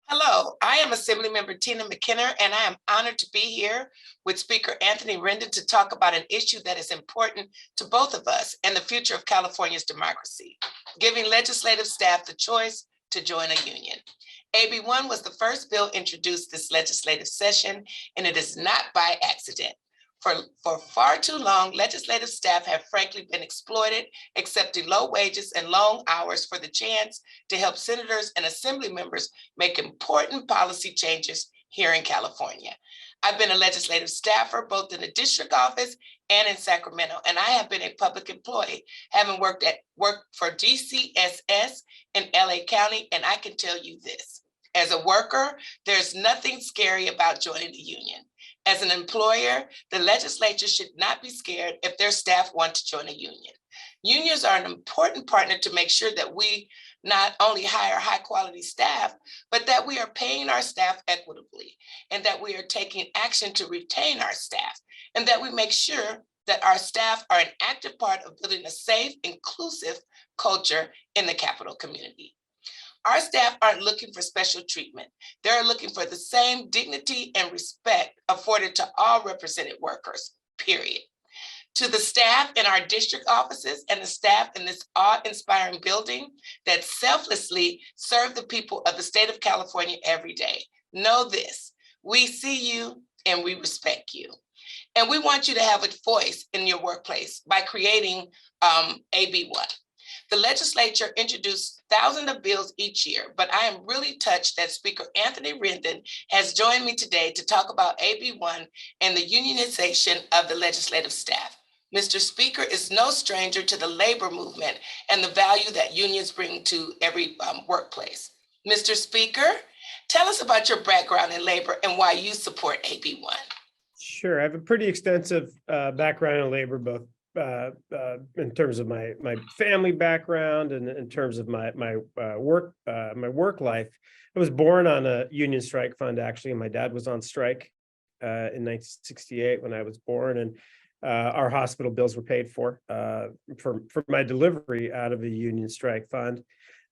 Hello, I am Assemblymember Tina McKinnor, and I am honored to be here with Speaker Anthony Rendon to talk about an issue that is important to both of us and the future of California's democracy, giving legislative staff the choice to join a union. AB 1 was the first bill introduced this legislative session, and it is not by accident. For far too long, legislative staff have frankly been exploited, accepting low wages and long hours for the chance to help senators and assembly members make important policy changes here in California. I've been a legislative staffer both in the district office and in Sacramento, and I have been a public employee, having worked for DCSS in LA County, and I can tell you this. As a worker, there's nothing scary about joining the union. As an employer, the legislature should not be scared if their staff want to join a union. Unions are an important partner to make sure that we not only hire high quality staff, but that we are paying our staff equitably, and that we are taking action to retain our staff, and that we make sure that our staff are an active part of building a safe, inclusive culture in the Capitol community. Our staff aren't looking for special treatment. They're looking for the same dignity and respect afforded to all represented workers, period. To the staff in our district offices and the staff in this awe-inspiring building that selflessly serve the people of the state of California every day, know this: we see you and we respect you. And we want you to have a voice in your workplace by creating AB 1. The legislature introduced thousands of bills each year, but I am really touched that Speaker Anthony Rendon has joined me today to talk about AB 1 and the unionization of the legislative staff. Mr. Speaker is no stranger to the labor movement and the value that unions bring to every workplace. Mr. Speaker, tell us about your background in labor and why you support AB 1. Sure, I have a pretty extensive background in labor, both in terms of my family background and in terms of my work life. I was born on a union strike fund, actually, and my dad was on strike in 1968 when I was born, and our hospital bills were paid for my delivery out of a union strike fund.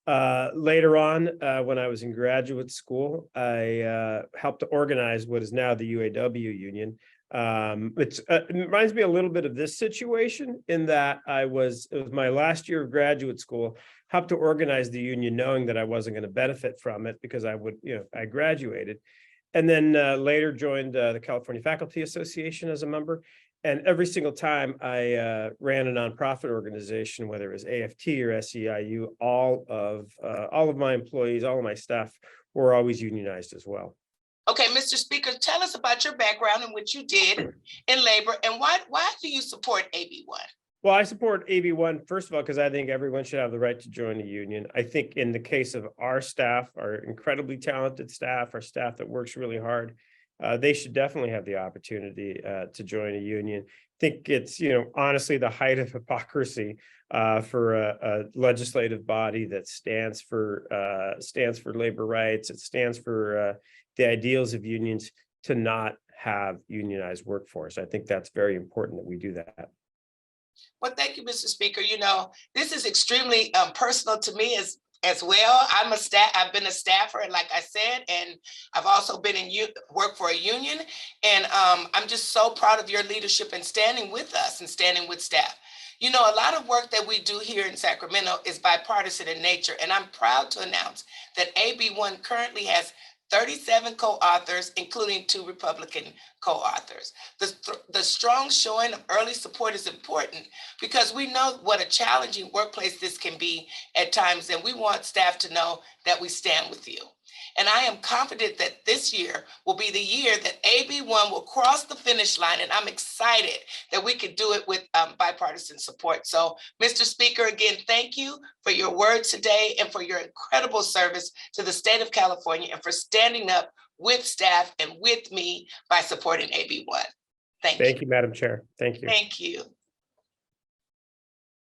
Later on, when I was in graduate school, I helped to organize what is now the UAW union. It reminds me a little bit of this situation in that it was my last year of graduate school, helped to organize the union knowing that I wasn't going to benefit from it because I graduated. And then later joined the California Faculty Association as a member. And every single time I ran a nonprofit organization, whether it was AFT or SEIU, all of my employees, all of my staff were always unionized as well. Okay, Mr. Speaker, tell us about your background and what you did in labor, and why do you support AB 1? Well, I support AB 1, first of all, because I think everyone should have the right to join a union. I think in the case of our staff, our incredibly talented staff, our staff that works really hard, they should definitely have the opportunity to join a union. I think it's, honestly, the height of hypocrisy for a legislative body that stands for labor rights. It stands for the ideals of unions to not have unionized workforce. I think that's very important that we do that. Well, thank you, Mr. Speaker. This is extremely personal to me as well. I've been a staffer, and like I said, and I've also been work for a union. And I'm just so proud of your leadership and standing with us and standing with staff. A lot of work that we do here in Sacramento is bipartisan in nature, and I'm proud to announce that AB 1 currently has 37 co-authors, including 2 Republican co-authors. The strong showing of early support is important because we know what a challenging workplace this can be at times, and we want staff to know that we stand with you. And I am confident that this year will be the year that AB 1 will cross the finish line, and I'm excited that we could do it with bipartisan support. So, Mr. Speaker, again, thank you for your words today and for your incredible service to the state of California and for standing up with staff and with me by supporting AB 1. Thank you. Thank you, Madam Chair. Thank you. Thank you.